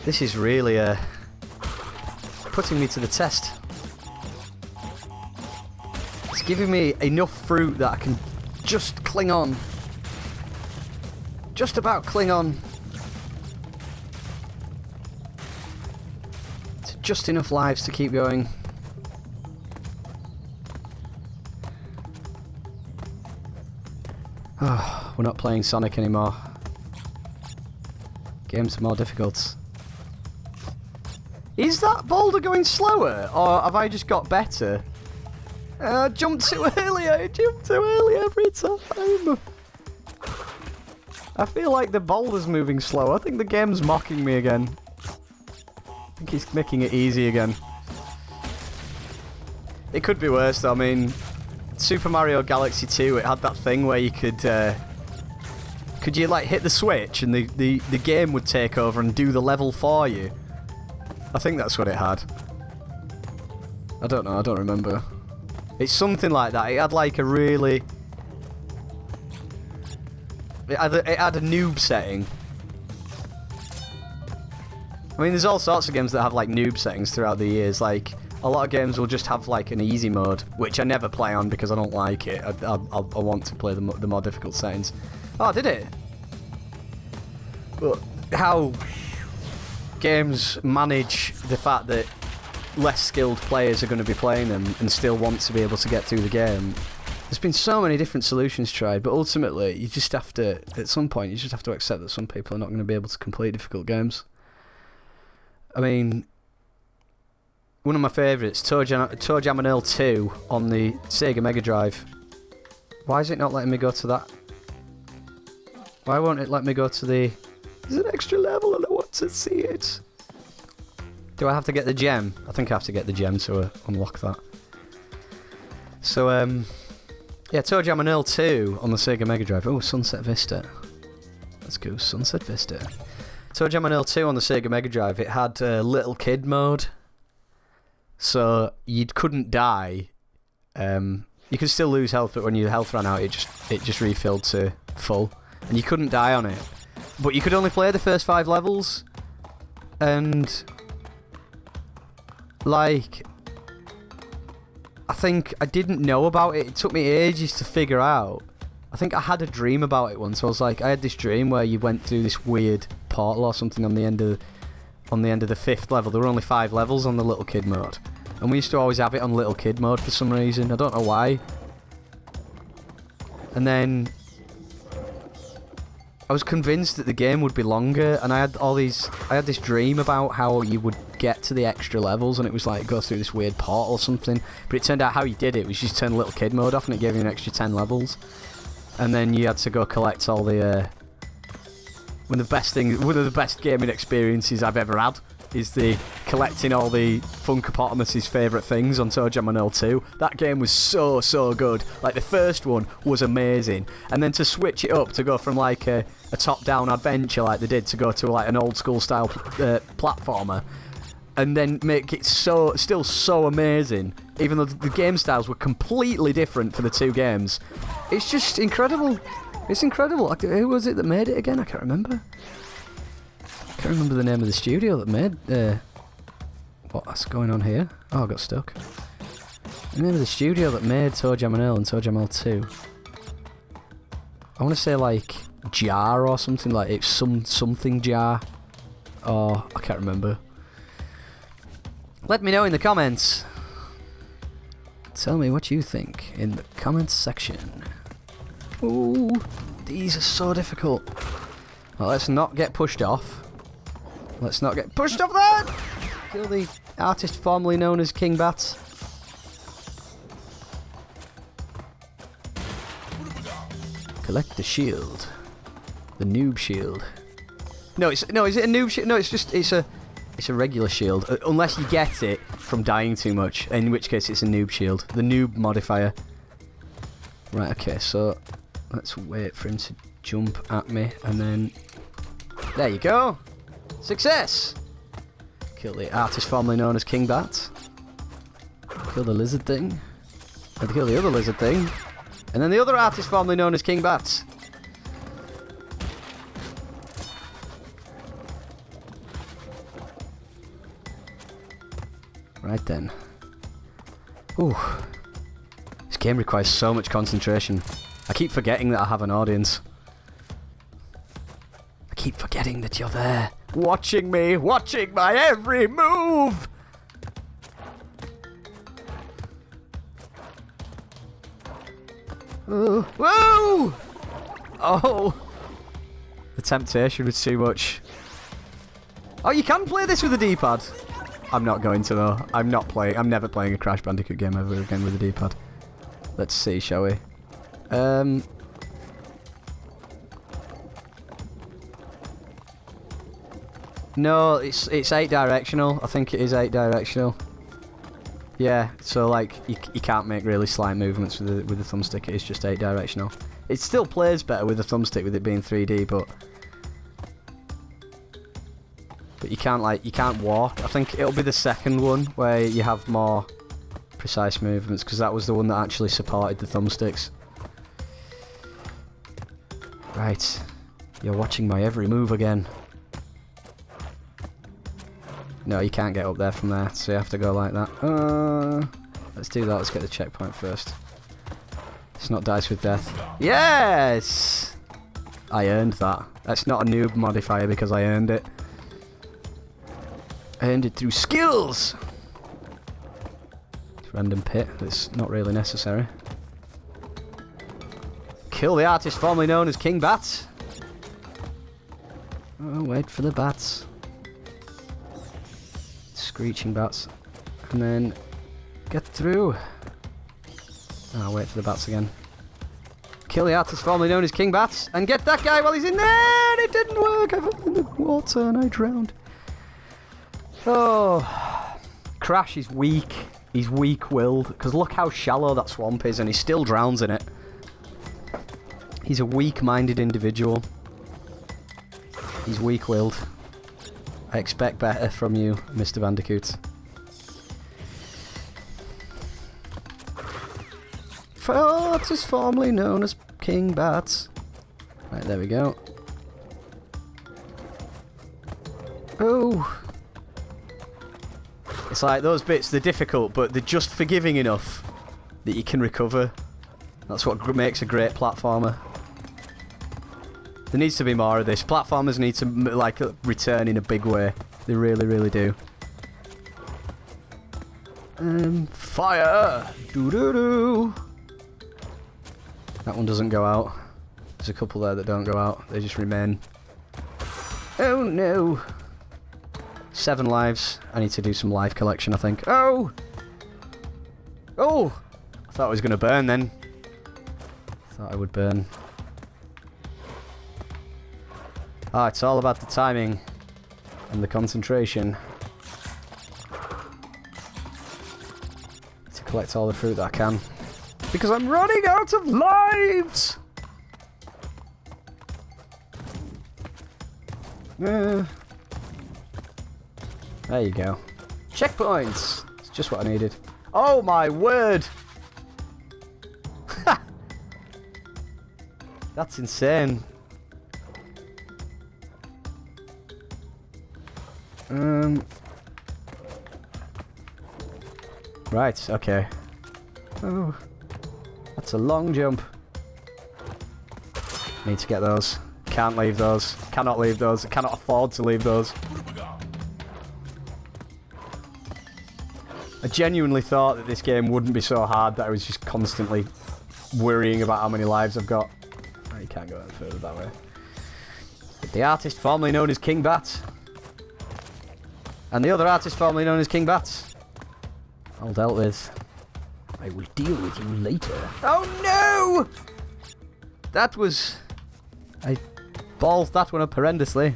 This is really putting me to the test. It's giving me enough fruit that I can just cling on. Just about cling on. It's just enough lives to keep going. Oh, we're not playing Sonic anymore. Games are more difficult. Is that boulder going slower, or have I just got better? I jumped too early, every time. I feel like the boulder's moving slow. I think the game's mocking me again. I think he's making it easy again. It could be worse though. I mean, Super Mario Galaxy 2, it had that thing where you could you like hit the switch and the game would take over and do the level for you? I think that's what it had. I don't know, I don't remember. It's something like that. It had like a really... It had a noob setting. I mean, there's all sorts of games that have like noob settings throughout the years. Like, a lot of games will just have like an easy mode, which I never play on because I don't like it. I want to play the more difficult settings. Oh, did it? But how games manage the fact that less skilled players are going to be playing them and still want to be able to get through the game. There's been so many different solutions tried, but ultimately you just have to, at some point, you just have to accept that some people are not going to be able to complete difficult games. I mean, one of my favourites, ToeJam and Earl 2 on the Sega Mega Drive. Why is it not letting me go to that? Why won't it let me go to the... There's an extra level and I want to see it. Do I have to get the gem? I think I have to get the gem to unlock that. So, yeah, ToeJam and Earl 2 on the Sega Mega Drive. Oh, Sunset Vista. Let's go, Sunset Vista. ToeJam and Earl 2 on the Sega Mega Drive. It had little kid mode. So, you couldn't die. You could still lose health, but when your health ran out, it just refilled to full. And you couldn't die on it. But you could only play the first 5 levels. And... like, I think I didn't know about it. It took me ages to figure out. I think I had a dream about it once. I was like, I had this dream where you went through this weird portal or something on the end of the 5th level. There were only 5 levels on the little kid mode, and we used to always have it on little kid mode for some reason. I don't know why. And then I was convinced that the game would be longer, and I had this dream about how you would get to the extra levels, and it was like go through this weird portal or something. But it turned out how you did it was you just turn little kid mode off, and it gave you an extra 10 levels. And then you had to go collect all the one of the best gaming experiences I've ever had is the collecting all the Funkapotamus's favourite things on ToeJam and Earl 2. That game was so good. Like, the first one was amazing, and then to switch it up to go from like a top-down adventure like they did to go to like an old-school style platformer, and then make it still so amazing, even though the game styles were completely different for the two games. It's just incredible. It's incredible. Who was it that made it again? I can't remember. I can't remember the name of the studio that made... what's going on here? Oh, I got stuck. The name of the studio that made ToeJam and Earl and ToeJam Earl 2. I want to say like Jar or something, like it's something Jar. Oh, I can't remember. Let me know in the comments. Tell me what you think in the comments section. Ooh, these are so difficult. Well, let's not get pushed off. Let's not get pushed off that! Kill the artist formerly known as King Bats. Collect the shield. The noob shield. Is it a noob shield? No, it's a regular shield. Unless you get it from dying too much, in which case it's a noob shield. The noob modifier. Right, okay, so let's wait for him to jump at me, and then... There you go! Success! Kill the artist formerly known as King Bat. Kill the lizard thing. And kill the other lizard thing. And then the other artist formerly known as King Bat. Right then. Ooh. This game requires so much concentration. I keep forgetting that I have an audience. I keep forgetting that you're there. Watching me, watching my every move! Whoa! Oh! The temptation was too much. Oh, you can play this with a D-pad. I'm not going to though. I'm never playing a Crash Bandicoot game ever again with a D-pad. Let's see, shall we? No, it's 8 directional. I think it is 8 directional. Yeah, so like you can't make really slight movements with the thumbstick. It is just 8 directional. It still plays better with the thumbstick with it being 3D, but you can't walk. I think it'll be the second one where you have more precise movements, because that was the one that actually supported the thumbsticks. Right, you're watching my every move again. No, you can't get up there from there, so you have to go like that. Let's do that. Let's get the checkpoint first. It's not Dice with Death. Yes! I earned that. That's not a noob modifier because I earned it. I earned it through skills! Random pit. That's not really necessary. Kill the artist formerly known as King Bats. Oh, wait for the bats. Screeching bats. And then get through. Oh, wait for the bats again. Kill the artist formerly known as King Bats and get that guy while he's in there! It didn't work! I fell in the water and I drowned. Oh. Crash is weak. He's weak-willed. Because look how shallow that swamp is and he still drowns in it. He's a weak-minded individual. He's weak-willed. I expect better from you, Mr. Bandicoot. Artist formerly known as King Bats. Right, there we go. Oh. It's like those bits, they're difficult, but they're just forgiving enough that you can recover. That's what makes a great platformer. There needs to be more of this. Platformers need to like return in a big way. They really, really do. Fire! Doo-doo-doo! That one doesn't go out. There's a couple there that don't go out. They just remain. Oh no! 7 lives. I need to do some life collection, I think. Oh! Oh! I thought I was going to burn then. Thought I would burn. Ah, it's all about the timing and the concentration. To collect all the fruit that I can. Because I'm running out of lives! There you go. Checkpoints! It's just what I needed. Oh my word! That's insane. Right, okay. Oh, that's a long jump. Need to get those. Can't leave those. Cannot leave those. Cannot afford to leave those. I genuinely thought that this game wouldn't be so hard that I was just constantly worrying about how many lives I've got. Oh, you can't go any further that way. The artist formerly known as King Bats. And the other artist formerly known as King Bats. All dealt with. I will deal with you later. Oh no! That was... I ballsed that one up horrendously.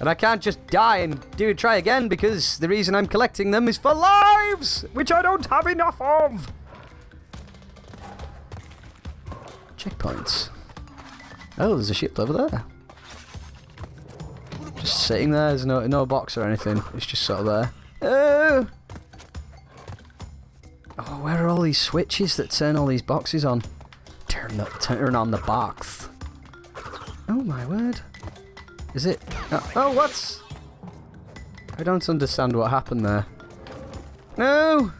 And I can't just die and try again because the reason I'm collecting them is for lives! Which I don't have enough of! Checkpoints. Oh, there's a ship over there. Just sitting there, there's no box or anything. It's just sort of there. Oh, where are all these switches that turn all these boxes on? Turn on the box. Oh my word. Is it? Oh, what? I don't understand what happened there. No!